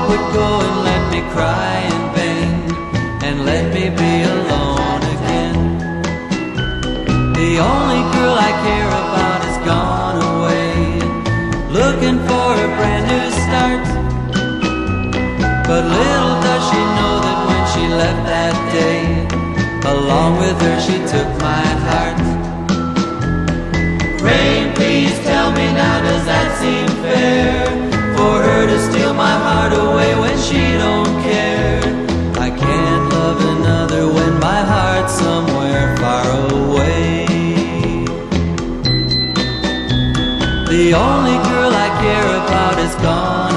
would go and let me cry in vain, and let me be alone again. The only girl I care about has gone away, looking for a brand new start. But little does she know that when she left that day, along with her she took my heart. Rain, please tell me now, does that seem fair? For her to steal my heart away when she don't care. I can't love another when my heart's somewhere far away. The only girl I care about is gone